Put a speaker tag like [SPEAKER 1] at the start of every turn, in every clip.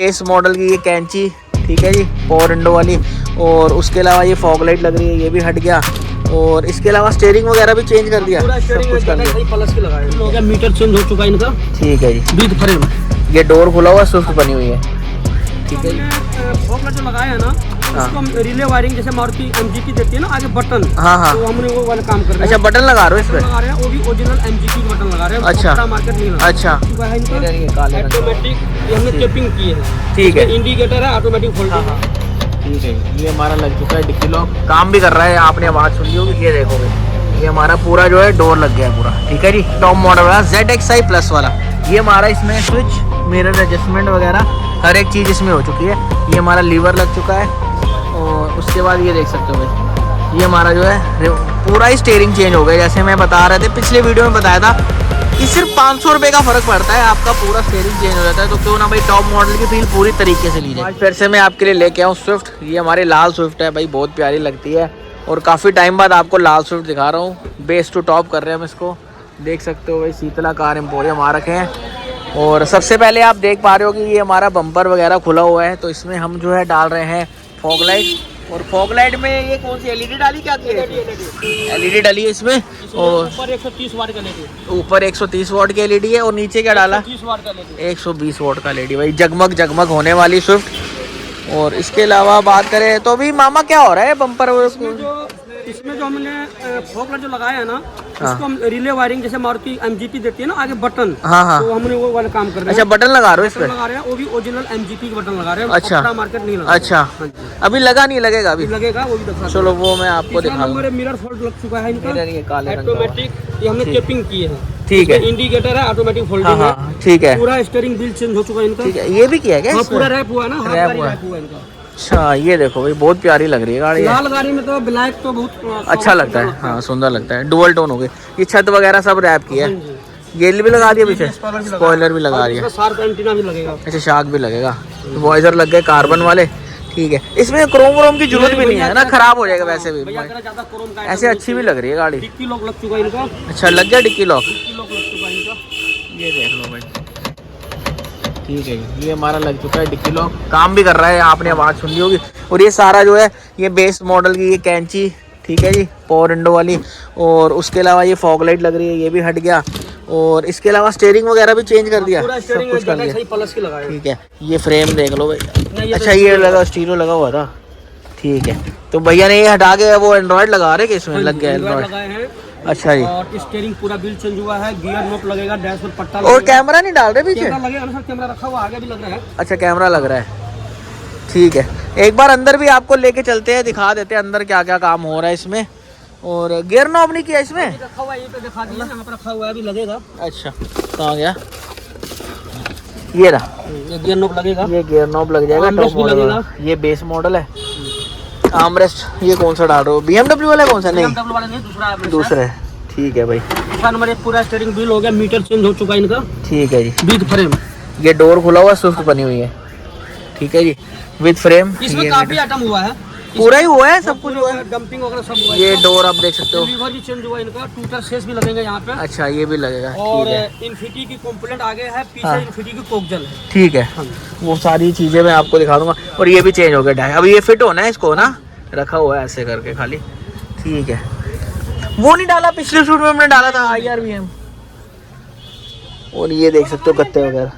[SPEAKER 1] इस मॉडल की ये कैंची, ठीक है जी, पावर विंडो वाली। और उसके अलावा ये फॉग लाइट लग रही है, ये भी हट गया। और इसके अलावा स्टीयरिंग वगैरह भी चेंज कर दिया, सब कुछ कर दिया।
[SPEAKER 2] प्लस के लगाए हो गया, मीटर चेंज हो चुका है इनका,
[SPEAKER 1] ठीक है जी।
[SPEAKER 2] With frame.
[SPEAKER 1] ये डोर खुला हुआ स्विफ्ट बनी हुई है, ठीक है।
[SPEAKER 2] फॉग लाइट जो लगाया है ना, इसको हम रिले वायरिंग जैसे मारुति MG की देती है ना आगे बटन,
[SPEAKER 1] हाँ हाँ,
[SPEAKER 2] तो हमने वो वाला काम कर रहे हैं।
[SPEAKER 1] अच्छा बटन लगा रहे हो इसमें?
[SPEAKER 2] लगा रहे हैं, वो भी ओरिजिनल MG की बटन लगा रहे हैं।
[SPEAKER 1] अच्छा
[SPEAKER 2] मार्केट नहीं लगा।
[SPEAKER 1] अच्छा,
[SPEAKER 2] ऑटोमेटिक ये हमने टेपिंग की है,
[SPEAKER 1] ठीक है।
[SPEAKER 2] इंडिकेटर है, ऑटोमेटिक फोल्डिंग है,
[SPEAKER 1] ठीक है। ये हमारा लग चुका है डिक्की लॉक, काम भी कर रहा है, आपने आवाज़ सुनी होगी। ये देखोगे, ये हमारा पूरा जो है डोर लग गया है पूरा, ठीक है जी। टॉप मॉडल वाला ZXi प्लस वाला। ये हमारा इसमें स्विच, मिरर एडजस्टमेंट वगैरह हर एक चीज़ इसमें हो चुकी है। ये हमारा लीवर लग चुका है। और उसके बाद ये देख सकते हो भाई, ये हमारा जो है पूरा ही स्टीयरिंग चेंज हो गया। जैसे मैं बता रहे थे, पिछले वीडियो में बताया था कि सिर्फ 500 रुपये का फ़र्क पड़ता है, आपका पूरा स्टीयरिंग चेंज हो जाता है। तो क्यों ना भाई टॉप मॉडल की फील पूरी तरीके से लीजिए। आज फिर से मैं आपके लिए लेके आऊँ स्विफ्ट। ये हमारी लाल स्विफ्ट है भाई, बहुत प्यारी लगती है। और काफ़ी टाइम बाद आपको लाल स्विफ्ट दिखा रहा हूँ। बेस टू टॉप कर रहे हैं हम इसको, देख सकते हो भाई। शीतला कार एम्पोरियम आ रखे हैं। और सबसे पहले आप देख पा रहे हो कि ये हमारा बम्पर वगैरह खुला हुआ है, तो इसमें हम जो है डाल रहे हैं फॉग लाइट। और फॉग लाइट में ये कौन सी LED डाली, क्या की है? LED डाली है इसमें। और
[SPEAKER 2] ऊपर 130 वाट का LED,
[SPEAKER 1] ऊपर 130 वाट की LED है। और नीचे क्या डाला?
[SPEAKER 2] 120 वाट का LED,
[SPEAKER 1] 120 वाट का LED भाई, जगमग जगमग होने वाली स्विफ्ट। और इसके अलावा बात करें तो भी मामा क्या हो रहा है बम्पर
[SPEAKER 2] इसमें जो हमने फॉग लाइट जो लगाया है ना, इसको हम रिले वायरिंग जैसे मारुति MG की देती है ना आगे बटन,
[SPEAKER 1] हाँ हाँ,
[SPEAKER 2] तो हमने वो वाला काम कर रहे हैं।
[SPEAKER 1] अच्छा बटन लगा रहे हो इसमें?
[SPEAKER 2] लगा रहे हैं, वो भी ओरिजिनल MG की बटन लगा रहे हैं।
[SPEAKER 1] अच्छा
[SPEAKER 2] मार्केट नहीं लगा।
[SPEAKER 1] अच्छा, अभी लगा नहीं, लगेगा अभी
[SPEAKER 2] लगेगा, वो भी दिखा।
[SPEAKER 1] चलो वो मैं आपको दिखा दूँ।
[SPEAKER 2] मिरर फोल्ड लग चुका है इनका,
[SPEAKER 1] ये काले रंग का,
[SPEAKER 2] ऑटोमेटिक। ये हमने टेपिंग की है,
[SPEAKER 1] ठीक है।
[SPEAKER 2] इंडिकेटर है, ऑटोमेटिक फोल्डिंग है,
[SPEAKER 1] ठीक है।
[SPEAKER 2] पूरा स्टीयरिंग व्हील चेंज हो चुका है इनका,
[SPEAKER 1] ठीक है। ये भी किया है क्या?
[SPEAKER 2] पूरा रैप हुआ ना,
[SPEAKER 1] रैप हुआ
[SPEAKER 2] इनका।
[SPEAKER 1] अच्छा, ये देखो भाई, बहुत प्यारी लग रही है गाड़ी।
[SPEAKER 2] लाल गाड़ी में तो ब्लैक तो बहुत
[SPEAKER 1] अच्छा लगता है, हाँ सुंदर लगता है। डुअल टोन हो गई। ये छत वगैरह सब रैप की है। ये भी लगा दिया पीछे, स्पॉइलर भी लगा दिया।
[SPEAKER 2] शार्प एंटीना भी लगेगा।
[SPEAKER 1] अच्छा, शार्क भी लगेगा। वॉइजर लग गए कार्बन वाले, ठीक है। इसमें क्रोम व्रोम की जरूरत भी नहीं है ना, खराब हो जाएगा वैसे भी। ऐसे अच्छी भी लग रही है गाड़ी।
[SPEAKER 2] डिक्की लॉक लग चुका है इनका।
[SPEAKER 1] अच्छा, लग गया डिक्की लॉक।
[SPEAKER 2] लग चुका है इनका,
[SPEAKER 1] ये देख लो भाई, ठीक है। ये हमारा लग चुका है डिक्की लॉक, काम भी कर रहा है, आपने आवाज़ सुन ली होगी। और ये सारा जो है ये बेस मॉडल की ये कैंची, ठीक है जी, पावर विंडो वाली। और उसके अलावा ये फॉग लाइट लग रही है, ये भी हट गया। और इसके अलावा स्टीयरिंग वगैरह भी चेंज कर दिया, सब कुछ कर दिया,
[SPEAKER 2] प्लस के लगाए,
[SPEAKER 1] ठीक है। ये फ्रेम देख लो भाई। अच्छा, ये लगा, स्टीरियो लगा हुआ था, ठीक है। तो भैया ने ये हटा के वो एंड्रॉइड लगा रहे कि इसमें लग गया एंड्रॉइड। अच्छा जी।
[SPEAKER 2] और स्टीयरिंग पूरा व्हील चेंज हुआ है, गियर नोट लगेगा, डैश पर पट्टा
[SPEAKER 1] और कैमरा नहीं डाल रहे पीछे?
[SPEAKER 2] कैमरा लगेगा ना सर, कैमरा रखा हुआ आगे भी लग रहा है।
[SPEAKER 1] अच्छा, कैमरा लग रहा है, ठीक है। एक बार अंदर भी आपको लेके चलते हैं, दिखा देते हैं अंदर क्या क्या काम हो रहा है इसमें। और गियर नॉब नहीं किया इसमें?
[SPEAKER 2] रखा हुआ है, ये पे दिखा दिया, यहाँ पर रखा हुआ है, अभी लगेगा।
[SPEAKER 1] अच्छा, कहाँ गया? ये रहा,
[SPEAKER 2] ये गियर नॉब लगेगा,
[SPEAKER 1] ये गियर नॉब लग जाएगा। टॉप मॉडल, ये बेस मॉडल है। आर्मरेस्ट ये कौन सा डाल रहे हो? BMW वाला कौन सा? नहीं,
[SPEAKER 2] BMW वाला नहीं,
[SPEAKER 1] दूसरा है, ठीक है भाई।
[SPEAKER 2] दूसरा नंबर। एक पूरा स्टीयरिंग व्हील हो गया, मीटर चेंज हो चुका है इनका,
[SPEAKER 1] ठीक है जी,
[SPEAKER 2] विद फ्रेम।
[SPEAKER 1] ये डोर खुला हुआ स्विफ्ट बनी हुई है, ठीक है जी, विद फ्रेम।
[SPEAKER 2] इसमें काफी आइटम हुआ है,
[SPEAKER 1] पूरा ही हुआ है, सब कुछ हुआ है,
[SPEAKER 2] डंपिंग वगैरह सब हुआ है।
[SPEAKER 1] ये डोर आप देख सकते हो,
[SPEAKER 2] लीवर भी चेंज हुआ है इनका, टूटर सेस भी लगेंगे यहाँ पे।
[SPEAKER 1] अच्छा, ये भी लगेगा,
[SPEAKER 2] और
[SPEAKER 1] ठीक है।
[SPEAKER 2] इन्फिनिटी की कंपोनेंट आगे है, पीछे
[SPEAKER 1] हाँ।
[SPEAKER 2] इन्फिनिटी की कोकजल है,
[SPEAKER 1] ठीक है। वो सारी चीजें मैं आपको दिखा दूंगा। और ये भी चेंज हो गया डाई, अब ये फिट होना है इसको ना, रखा हुआ है ऐसे करके खाली, ठीक है। वो नहीं डाला, पिछले शूट में हमने डाला था IRVM। और ये देख सकते हो गत्ते वगैरह,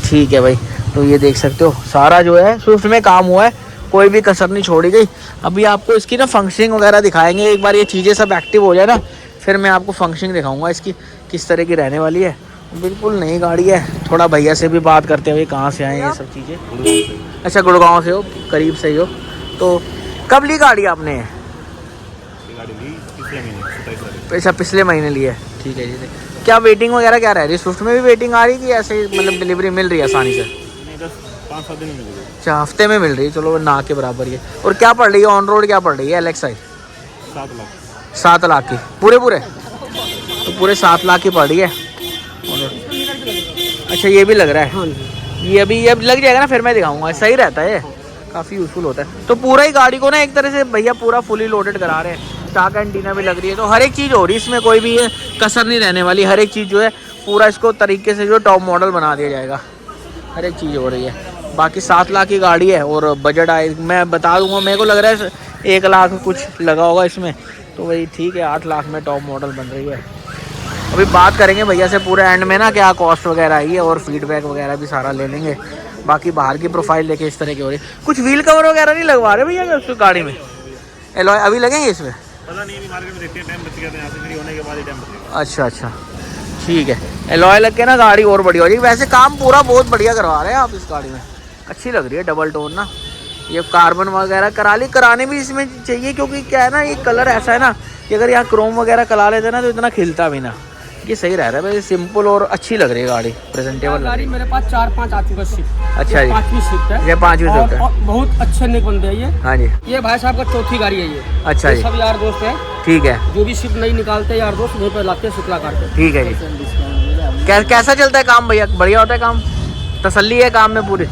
[SPEAKER 1] ठीक है भाई। तो ये देख सकते हो सारा जो है स्विफ्ट में काम हुआ है, कोई भी कसर नहीं छोड़ी गई। अभी आपको इसकी ना फंक्शनिंग वगैरह दिखाएंगे, एक बार ये चीज़ें सब एक्टिव हो जाए ना, फिर मैं आपको फंक्शनिंग दिखाऊंगा इसकी किस तरह की रहने वाली है। बिल्कुल नई गाड़ी है। थोड़ा भैया से भी बात करते हुए, कहाँ से आए ये सब चीज़ें? अच्छा, गुड़गांव से हो, करीब से ही हो। तो कब ली गाड़ी आपने? अच्छा, पिछले महीने ली है, ठीक है जी। क्या वेटिंग वगैरह क्या रह रही है? स्विफ्ट में भी वेटिंग आ रही है कि ऐसे ही मतलब डिलीवरी मिल रही है आसानी से?
[SPEAKER 3] 5-7 दिन में मिल रही है।
[SPEAKER 1] अच्छा, हफ्ते में मिल रही है, चलो ना के बराबर ही है। और क्या पड़ रही है ऑन रोड, क्या पड़ रही है LXi?
[SPEAKER 3] 7 लाख।
[SPEAKER 1] 7 लाख की पूरे तो पूरे 7 लाख की पड़ रही है। अच्छा, ये भी लग रहा है, ये अभी लग जाएगा ना, फिर मैं दिखाऊंगा। सही रहता है, काफ़ी यूजफुल होता है। तो पूरा ही गाड़ी को ना एक तरह से भैया पूरा फुली लोडेड करा रहे हैं। स्टाक एंटीना भी लग रही है, तो हर एक चीज़ हो रही है इसमें, कोई भी कसर नहीं रहने वाली। हर एक चीज़ जो है पूरा इसको तरीके से जो टॉप मॉडल बना दिया जाएगा। हर एक चीज़ हो रही है। बाकी 7 लाख की गाड़ी है और बजट आए मैं बता दूंगा, मेरे को लग रहा है 1 लाख कुछ लगा होगा इसमें, तो वही ठीक है 8 लाख में टॉप मॉडल बन रही है। अभी बात करेंगे भैया से पूरे एंड में ना क्या कॉस्ट वगैरह आई है और फीडबैक वगैरह भी सारा ले लेंगे। बाकी बाहर की प्रोफाइल देखे इस तरह की हो रही है। कुछ व्हील कवर वगैरह नहीं लगवा रहे भैया उस गाड़ी में? एलॉय अभी लगेंगे इसमें?
[SPEAKER 3] पता नहीं, मार्केट में देखते हैं, टाइम बच गया था यहाँ से फ्री होने के बाद ही टाइम बचेगा।
[SPEAKER 1] अच्छा अच्छा ठीक है। एलॉय लग के ना गाड़ी और बढ़िया हो रही है। वैसे काम पूरा बहुत बढ़िया करवा रहे हैं आप इस गाड़ी में, अच्छी लग रही है डबल टोन ना। ये कार्बन वगैरह करा ली, कराने भी इसमें चाहिए क्योंकि क्या है ना ये कलर ऐसा है ना कि अगर यहाँ क्रोम वगैरह करा लेते ना तो इतना खिलता भी ना। ये सही रह रहा है भाई, सिंपल और अच्छी लग रही है गाड़ी, प्रेजेंटेबल
[SPEAKER 2] गाड़ी मेरे पास 4-5 आ चुका शिफ्ट।
[SPEAKER 1] अच्छा जी,
[SPEAKER 2] 5वीं शिफ्ट है।
[SPEAKER 1] ये 5वीं शिफ्ट है।
[SPEAKER 2] और बहुत अच्छे नेक बंदे हैं ये।
[SPEAKER 1] हाँ जी,
[SPEAKER 2] ये भाई साहब का चौथी गाड़ी है ये।
[SPEAKER 1] अच्छा जी,
[SPEAKER 2] सब यार दोस्त है,
[SPEAKER 1] ठीक है।
[SPEAKER 2] जो भी शिफ्ट नहीं निकालते यार दोस्त वहीं पर लाते हैं शुक्ला कार पे।
[SPEAKER 1] ठीक है जी। कैसा चलता है काम भैया? बढ़िया होता है काम, तसल्ली है काम में पूरी?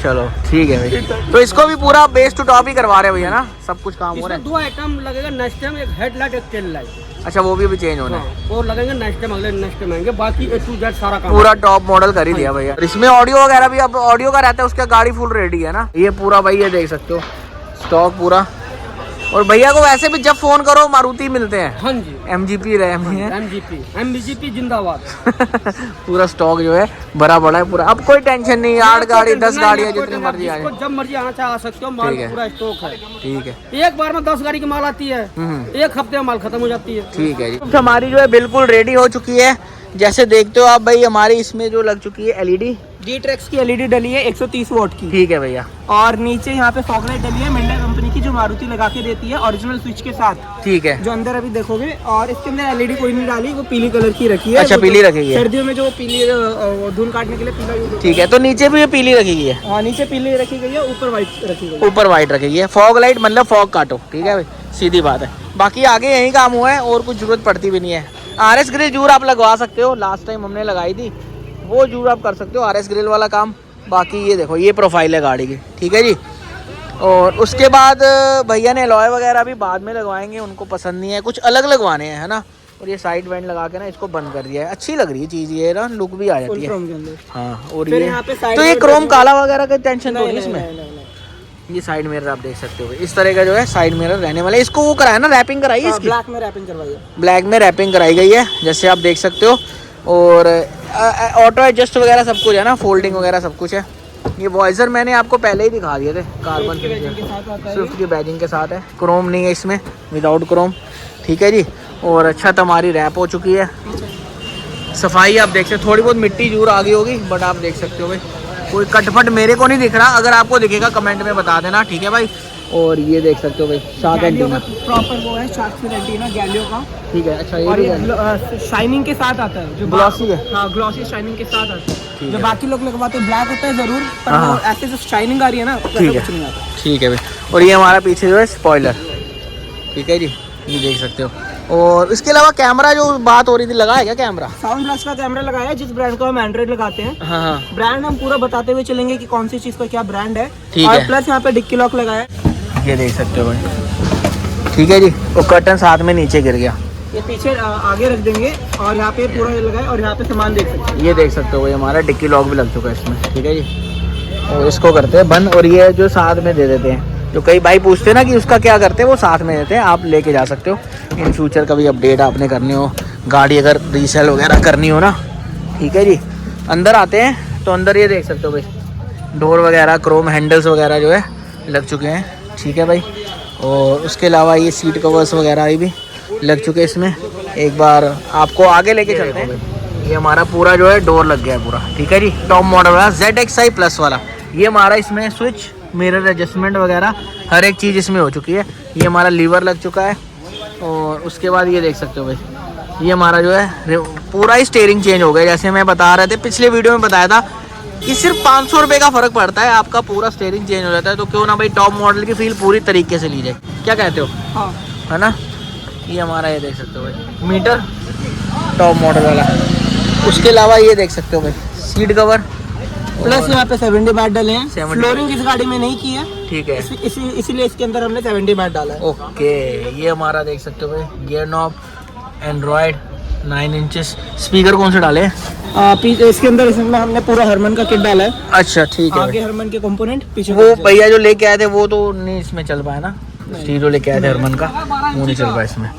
[SPEAKER 1] चलो ठीक है भाई। तो इसको भी पूरा बेस टू टॉप ही करवा रहे हैं भैया ना, सब कुछ काम हो रहा है।
[SPEAKER 2] 2 आइटम लगेगा नेक्स्ट टाइम, एक हेडलाइट एक टेल लाइट।
[SPEAKER 1] अच्छा वो भी अभी चेंज होना है?
[SPEAKER 2] और लगेंगे नेक्स्ट टाइम, अगले नेक्स्ट टाइम आएंगे। बाकी A to Z सारा काम
[SPEAKER 1] पूरा टॉप मॉडल कर ही दिया भैया। इसमें ऑडियो वगैरह भी अब ऑडियो का रहता है, उसका गाड़ी फुल रेडी है ना। ये पूरा भाई ये देख सकते हो स्टॉक पूरा। और भैया को वैसे भी जब फोन करो मारुति मिलते हैं।
[SPEAKER 2] हाँ जी,
[SPEAKER 1] MGP रैम है।
[SPEAKER 2] MGP जिंदाबाद।
[SPEAKER 1] पूरा स्टॉक जो है भरा पड़ा है पूरा, अब कोई टेंशन नहीं। 8 गाड़ी 10 गाड़ियाँ जितनी मर्जी आ जाए,
[SPEAKER 2] जब मर्जी आना चाहे आ सकते हो। माल पूरा स्टॉक है।
[SPEAKER 1] ठीक है।
[SPEAKER 2] एक बार में 10 गाड़ी की माल आती है, एक हफ्ते में माल खत्म हो जाती है।
[SPEAKER 1] ठीक है जी। हमारी जो है बिल्कुल रेडी हो चुकी है, जैसे देखते हो आप भाई। हमारी इसमें जो लग चुकी है LED
[SPEAKER 2] D-Trax की LED डली है 130 वॉट की।
[SPEAKER 1] ठीक है भैया।
[SPEAKER 2] और नीचे यहाँ पे फॉग लाइट डली है मिंडा कंपनी की, जो मारुति लगा के देती है ओरिजिनल स्विच के साथ।
[SPEAKER 1] ठीक है।
[SPEAKER 2] जो अंदर अभी देखोगे, और इसके अंदर LED कोई नहीं डाली, वो पीली कलर की रखी है।
[SPEAKER 1] अच्छा पीली रखी है,
[SPEAKER 2] सर्दियों में जो पीली धुल काटने के लिए पीला यूज होता है।
[SPEAKER 1] ठीक है। तो नीचे भी ये पीली रखी गई है?
[SPEAKER 2] हाँ नीचे पीली रखी गई है, ऊपर व्हाइट रखी गई है।
[SPEAKER 1] ऊपर व्हाइट रखी गई है। फॉग लाइट मतलब फॉग काटो, ठीक है भाई, सीधी बात है। बाकी आगे यही काम हुआ है और कुछ जरूरत पड़ती भी नहीं है। RS ग्रिल जरूर आप लगवा सकते हो, लास्ट टाइम हमने लगाई थी, वो जरूर आप कर सकते हो RS ग्रिल वाला काम। बाकी ये देखो ये प्रोफाइल है गाड़ी की, ठीक है जी। और उसके बाद भैया ने अलॉय वगैरह भी बाद में लगवाएंगे, उनको पसंद नहीं है, कुछ अलग लगवाने हैं, है ना। और ये साइड वेंट लगा के ना इसको बंद कर दिया है, अच्छी लग रही है चीज़, ये ना लुक भी आ जाती है। हाँ और ये तो ये क्रोम काला वगैरह का टेंशन तो नहीं इसमें। ये साइड मिरर आप देख सकते हो इस तरह का जो है साइड मिरर रहने वाला है। इसको वो कराया ना, रैपिंग कराई है इसकी?
[SPEAKER 2] ब्लैक में रैपिंग करवाई है।
[SPEAKER 1] ब्लैक में रैपिंग कराई गई है जैसे आप देख सकते हो। और ऑटो एडजस्ट वगैरह सब कुछ है ना, फोल्डिंग वगैरह सब कुछ है। ये वॉइजर मैंने आपको पहले ही दिखा दिए थे, कार्बन के स्विफ्ट की बैजिंग के साथ है। क्रोम नहीं है इसमें, विदाउट क्रोम, ठीक है जी। और छत हमारी रैप हो चुकी है। सफाई आप देख सकते हो, थोड़ी बहुत मिट्टी जरूर आ गई होगी, बट आप देख सकते हो भाई कोई कटफट मेरे को नहीं दिख रहा। अगर आपको दिखेगा कमेंट में बता देना, ठीक है भाई। और ये देख सकते हो भाई शार्क एंटीना,
[SPEAKER 2] प्रॉपर वो है शार्क फिन एंटीना गैलियो का,
[SPEAKER 1] ठीक है। अच्छा
[SPEAKER 2] और
[SPEAKER 1] ये
[SPEAKER 2] ये शाइनिंग के साथ आता है, जो
[SPEAKER 1] ग्लॉसी है।
[SPEAKER 2] हाँ ग्लॉसी शाइनिंग के साथ आता है। जो
[SPEAKER 1] है।
[SPEAKER 2] बाकी लोग लगवाते हैं ब्लैक होता है जरूर, पर
[SPEAKER 1] हाँ।
[SPEAKER 2] वो ऐसे जो शाइनिंग आ रही है ना,
[SPEAKER 1] ठीक है,
[SPEAKER 2] कुछ नहीं आता।
[SPEAKER 1] ठीक है भाई। और ये हमारा पीछे जो है स्पॉइलर, ठीक है जी, ये देख सकते हो। और इसके अलावा कैमरा जो बात हो रही थी, लगा है क्या कैमरा?
[SPEAKER 2] साउंड ब्लास्ट का कैमरा लगाया है, जिस ब्रांड का हम एंड्रॉइड लगाते हैं।
[SPEAKER 1] हाँ हाँ
[SPEAKER 2] ब्रांड हम पूरा बताते हुए चलेंगे कि कौन सी चीज का क्या ब्रांड है।
[SPEAKER 1] ठीक
[SPEAKER 2] और
[SPEAKER 1] है।
[SPEAKER 2] प्लस यहाँ पे डिक्की लॉक लगाया है,
[SPEAKER 1] ये देख सकते हो भाई, ठीक है जी। और कर्टन साथ में नीचे गिर गया,
[SPEAKER 2] ये पीछे आगे रख देंगे। और यहाँ पे पूरा ये लगा है, और यहाँ पे सामान देख सकते हैं।
[SPEAKER 1] ये देख सकते हो भाई हमारा डिक्की लॉक भी लग चुका है इसमें, ठीक है जी। और इसको करते हैं बंद, और ये जो साथ में दे देते हैं, जो कई भाई पूछते हैं ना कि उसका क्या करते हैं, वो साथ में देते हैं, आप लेके जा सकते हो। इन फ्यूचर कभी अपडेट आपने करनी हो, गाड़ी अगर रीसेल वगैरह करनी हो ना, ठीक है जी। अंदर आते हैं तो अंदर ये देख सकते हो भाई डोर वगैरह, क्रोम हैंडल्स वगैरह जो है लग चुके हैं, ठीक है भाई। और उसके अलावा ये सीट कवर्स वगैरह भी लग चुके हैं इसमें। एक बार आपको आगे लेके चलते हैं। ये हमारा पूरा जो है डोर लग गया है पूरा, ठीक है जी। टॉप मॉडल वाला ZXi प्लस वाला, ये हमारा इसमें स्विच, मिरर एडजस्टमेंट वगैरह हर एक चीज़ इसमें हो चुकी है। ये हमारा लीवर लग चुका है। और उसके बाद ये देख सकते हो भाई, ये हमारा जो है पूरा ही स्टीयरिंग चेंज हो गया। जैसे मैं बता रहे थे पिछले वीडियो में बताया था कि सिर्फ 500 रुपये का फ़र्क पड़ता है, आपका पूरा स्टीयरिंग चेंज हो जाता है। तो क्यों ना भाई टॉप मॉडल की फील पूरी तरीके से ली जाए, क्या कहते हो?
[SPEAKER 2] हाँ
[SPEAKER 1] है ना। ये हमारा ये देख सकते हो भाई मीटर टॉप मॉडल वाला। उसके अलावा ये देख सकते हो भाई सीट कवर,
[SPEAKER 2] प्लस यहाँ पे 70 बैट डले हैं।
[SPEAKER 1] 70
[SPEAKER 2] फ्लोरिंग इस गाड़ी में नहीं की है,
[SPEAKER 1] ठीक है,
[SPEAKER 2] इसीलिए इसके अंदर हमने 70 बैट डाला है।
[SPEAKER 1] ओके। ये हमारा देख सकते हो भाई gear knob, Android 9 inches. Speaker कौन से डाले?
[SPEAKER 2] इसके अंदर इसमें हमने पूरा हरमन का किट डाला है।
[SPEAKER 1] अच्छा ठीक है।
[SPEAKER 2] आगे हरमन के कंपोनेंट, पीछे
[SPEAKER 1] वो भैया जो लेके आए थे वो तो नहीं इसमें चल पाया ना, स्टीरियो लेके आए थे हरमन का, वो नहीं चल पाया इसमें।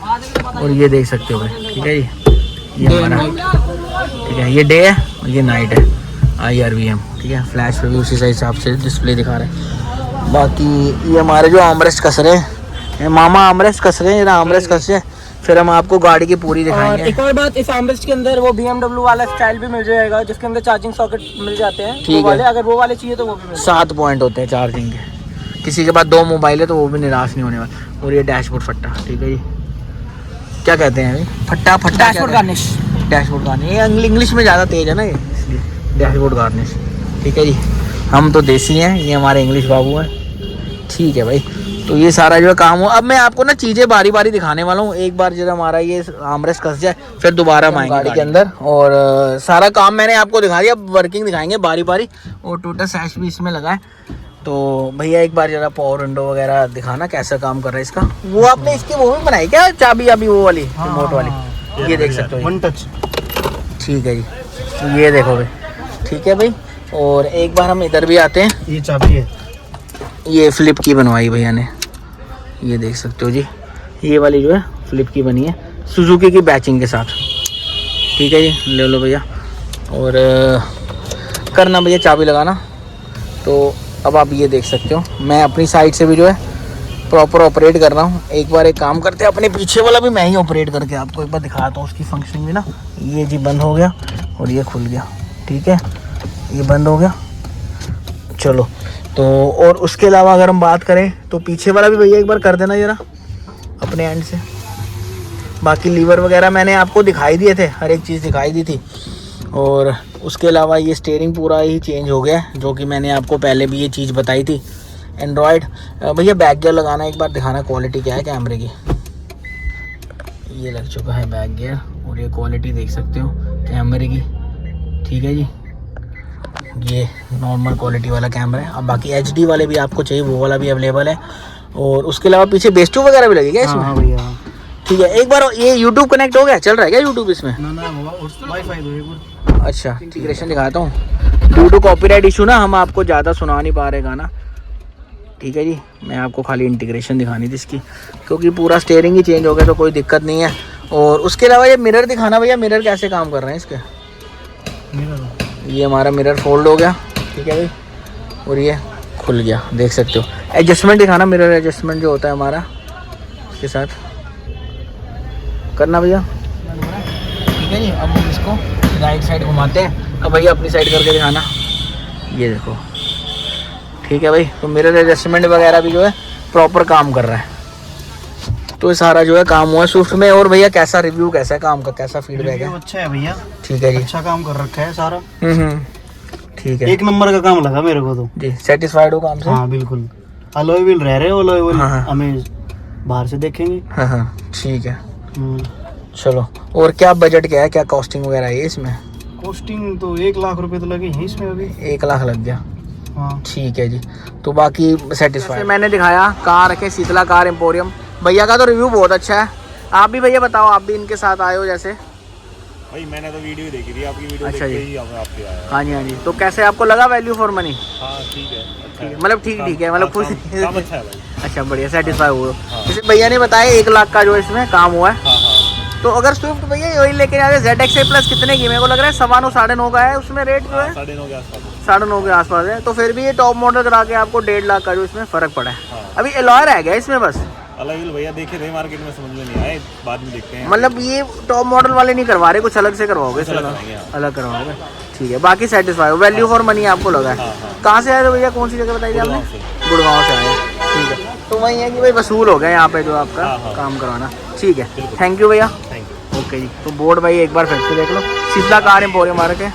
[SPEAKER 1] और ये देख सकते हो भाई, ठीक है जी, ये हमारा ठीक है, ये डे है और ये नाइट है, IRVM, ठीक है। फ्लैश पे भी उसी हिसाब से डिस्प्ले दिखा रहे हैं। बाकी ये हमारे जो आर्मरेस्ट कस रहे हैं, मामा आर्मरेस्ट कस रहे हैं, जरा आर्मरेस्ट कस रहे हैं, फिर हम आपको गाड़ी की पूरी दिखाएंगे।
[SPEAKER 2] एक और बात, इस आर्मरेस्ट के अंदर वो BMW वाला स्टाइल भी मिल जाएगा, जिसके अंदर चार्जिंग सॉकेट मिल जाते हैं।
[SPEAKER 1] ठीक
[SPEAKER 2] वो
[SPEAKER 1] है।
[SPEAKER 2] वाले, अगर वो वाले चाहिए तो वो भी
[SPEAKER 1] 7 पॉइंट होते हैं चार्जिंग के। किसी के पास 2 मोबाइल है तो वो भी निराश नहीं होने वाला। और ये डैशबोर्ड फट्टा, ठीक है जी, क्या कहते हैं अभी, फट्टा
[SPEAKER 2] डैशबोर्ड गार्निश।
[SPEAKER 1] डैशबोर्ड गार्निश, ये इंग्लिश में ज़्यादा तेज है ना ये, इसलिए डैशबोर्ड गार्निश, ठीक है जी। हम तो देसी हैं, ये हमारे इंग्लिश बाबू हैं, ठीक है भाई। तो ये सारा जो है काम हो, अब मैं आपको ना चीज़ें बारी बारी दिखाने वाला हूँ। एक बार जब हमारा ये आर्मरेस्ट कस जाए फिर दोबारा हम आएंगे गाड़ी के अंदर, और सारा काम मैंने आपको दिखा दिया, अब वर्किंग दिखाएंगे बारी बारी। और टोटल सैश भी इसमें लगा है। तो भैया एक बार जरा पावर विंडो वगैरह दिखाना कैसा काम कर रहा है इसका। वो आपने इसकी वो भी बनाई क्या, चाबी अभी वो वाली रिमोट वाली, ये देख सकते हो,
[SPEAKER 3] वन टच,
[SPEAKER 1] ठीक है जी। तो ये देखो भाई, ठीक है भाई। और एक बार हम इधर भी आते हैं,
[SPEAKER 3] ये चाबी है,
[SPEAKER 1] ये फ्लिप की बनवाई भैया ने, ये देख सकते हो जी, ये वाली जो है फ्लिप की बनी है सुजुकी की बैचिंग के साथ, ठीक है जी। ले लो भैया, और करना भैया चाबी लगाना। तो अब आप ये देख सकते हो, मैं अपनी साइड से भी जो है प्रॉपर ऑपरेट कर रहा हूँ। एक बार एक काम करते हैं, अपने पीछे वाला भी मैं ही ऑपरेट करके आपको एक बार दिखाता हूँ उसकी फंक्शनिंग भी ना। ये जी बंद हो गया और ये खुल गया, ठीक है, ये बंद हो गया, चलो। तो और उसके अलावा अगर हम बात करें तो पीछे वाला भी भैया एक बार कर देना जरा अपने एंड से। बाकी लीवर वगैरह मैंने आपको दिखाई दिए थे, हर एक चीज़ दिखाई दी थी। और उसके अलावा ये स्टीयरिंग पूरा ही चेंज हो गया, जो कि मैंने आपको पहले भी ये चीज़ बताई थी। एंड्रॉयड भैया बैक गियर लगाना एक बार दिखाना, क्वालिटी क्या है कैमरे की। ये लग चुका है बैक गियर, और ये क्वालिटी देख सकते हो कैमरे की, ठीक है जी। ये नॉर्मल क्वालिटी वाला कैमरा है। अब बाकी HD वाले भी आपको चाहिए वो वाला भी अवेलेबल है। और उसके अलावा पीछे बेस ट्यूब वगैरह भी लगेगा इसमें?
[SPEAKER 2] हाँ भैया,
[SPEAKER 1] ठीक है। एक बार ये YouTube कनेक्ट हो गया, चल रहा है क्या YouTube इसमें?
[SPEAKER 3] वाईफाई।
[SPEAKER 1] अच्छा, इंटीग्रेशन दिखाता हूँ। ड्यू टू कॉपीराइट इशू ना हम आपको ज़्यादा सुना नहीं पा रहे गाना, ठीक है जी। मैं आपको खाली इंटीग्रेशन दिखानी थी इसकी, क्योंकि पूरा स्टीयरिंग ही चेंज हो गया तो कोई दिक्कत नहीं है। और उसके अलावा ये मिरर दिखाना भैया, मिरर कैसे काम कर रहे हैं इसके। ये हमारा मिरर फोल्ड हो गया, ठीक है भाई, और ये खुल गया, देख सकते हो। एडजस्टमेंट दिखाना, मिरर एडजस्टमेंट जो होता है हमारा इसके साथ करना भैया, ठीक है जी। अब हम इसको राइट साइड घुमाते हैं। अब भैया अपनी साइड करके दिखाना, ये देखो, ठीक है भाई। तो मिरर एडजस्टमेंट वगैरह भी जो है प्रॉपर काम कर रहा है। तो ये सारा जो है काम हुआ है स्विफ्ट में। और भैया कैसा रिव्यू, कैसा है काम का, कैसा फीडबैक है?
[SPEAKER 3] अच्छा है भैया,
[SPEAKER 1] ठीक है जी,
[SPEAKER 3] अच्छा काम कर रखा है सारा।
[SPEAKER 1] ठीक है,
[SPEAKER 3] एक नंबर का काम लगा मेरे को तो
[SPEAKER 1] जी। सेटिस्फाइड हो काम से?
[SPEAKER 3] हाँ बिल्कुल। अलॉय व्हील रह रहे, अलॉय व्हील
[SPEAKER 1] हाँ।
[SPEAKER 3] हमें बाहर से देखेंगे।
[SPEAKER 1] हाँ, ठीक है, चलो। और क्या बजट क्या है, क्या कॉस्टिंग वगैरह है इसमें?
[SPEAKER 3] कॉस्टिंग तो 1 लाख रुपए तो लगे हैं इसमें अभी।
[SPEAKER 1] 1 लाख लग गया,
[SPEAKER 3] हाँ
[SPEAKER 1] ठीक है जी। तो बाकी सेटिस्फाइड। मैंने दिखाया कार रखे शीतला कार एम्पोरियम, भैया का तो रिव्यू बहुत अच्छा है। आप भी भैया बताओ, आप भी इनके साथ आए हो जैसे?
[SPEAKER 3] भाई मैंने तो वीडियो देखी थी आपकी, वीडियो
[SPEAKER 1] अच्छा
[SPEAKER 3] देख के
[SPEAKER 1] जी।
[SPEAKER 3] ही आपके आया।
[SPEAKER 1] हाँ जी, हाँ जी। तो कैसे आपको लगा वैल्यू फॉर मनी?
[SPEAKER 3] हाँ ठीक है, अच्छा है।
[SPEAKER 1] मतलब ठीक है, मतलब खुश?
[SPEAKER 3] काम अच्छा है भाई।
[SPEAKER 1] अच्छा, बढ़िया, सेटिस्फाई हुए। जैसे भैया ने बताया 1 लाख का जो इसमें काम हुआ है।
[SPEAKER 3] हाँ हाँ।
[SPEAKER 1] तो अगर स्विफ्ट भैया वही लेके जा रहे ZXi प्लस कितने की, मेरे को लग रहा है 9.25 9.5 का है उसमें रेट जो है,
[SPEAKER 3] 9.5 के आसपास।
[SPEAKER 1] 9.5 के आसपास है। तो फिर भी ये टॉप मॉडल करा के आपको 1.5 लाख का जो इसमें फ़र्क पड़ा है।
[SPEAKER 3] हाँ।
[SPEAKER 1] अभी एलॉय रह गया इसमें बस,
[SPEAKER 3] अलग भैया देखे थे मार्केट में, समझ में नहीं आए, बाद में देखते हैं।
[SPEAKER 1] मतलब ये टॉप मॉडल वाले नहीं करवा रहे, कुछ अलग से करवाओगे?
[SPEAKER 3] अलग कराएंगे, हाँ।
[SPEAKER 1] अलग करवाओगे, ठीक है। बाकी सेटिस्फाई हो, वैल्यू फॉर मनी आपको लगा है।
[SPEAKER 3] हाँ, हाँ।
[SPEAKER 1] कहाँ से आए थे भैया, कौन सी जगह बताई थी आपने? गुड़गांव से आए, ठीक है। तो वही है कि भाई वसूल हो गया यहाँ पे जो आपका
[SPEAKER 3] हाँ, हाँ।
[SPEAKER 1] काम करवाना, ठीक है। थैंक यू भैया,
[SPEAKER 3] थैंक यू।
[SPEAKER 1] ओके जी। तो बोर्ड भाई एक बार फिर से देख लो, शीतला कार एम्पोरियम मार के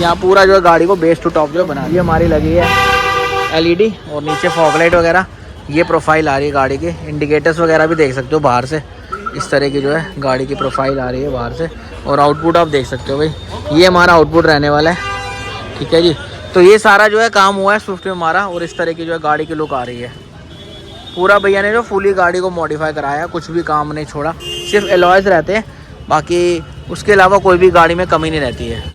[SPEAKER 1] यहाँ पूरा जो है गाड़ी को बेस टू टॉप जो बना दी हमारी लगी है LED, और नीचे फॉग लाइट वगैरह, ये प्रोफाइल आ रही है गाड़ी के। इंडिकेटर्स वगैरह भी देख सकते हो बाहर से, इस तरह की जो है गाड़ी की प्रोफाइल आ रही है बाहर से। और आउटपुट आप देख सकते हो भाई, ये हमारा आउटपुट रहने वाला है, ठीक है जी। तो ये सारा जो है काम हुआ है स्विफ्ट में हमारा, और इस तरह की जो है गाड़ी की लुक आ रही है। पूरा भैया ने जो फुली गाड़ी को मॉडिफाई कराया, कुछ भी काम नहीं छोड़ा, सिर्फ एलॉयज रहते हैं। बाकी उसके अलावा कोई भी गाड़ी में कमी नहीं रहती है।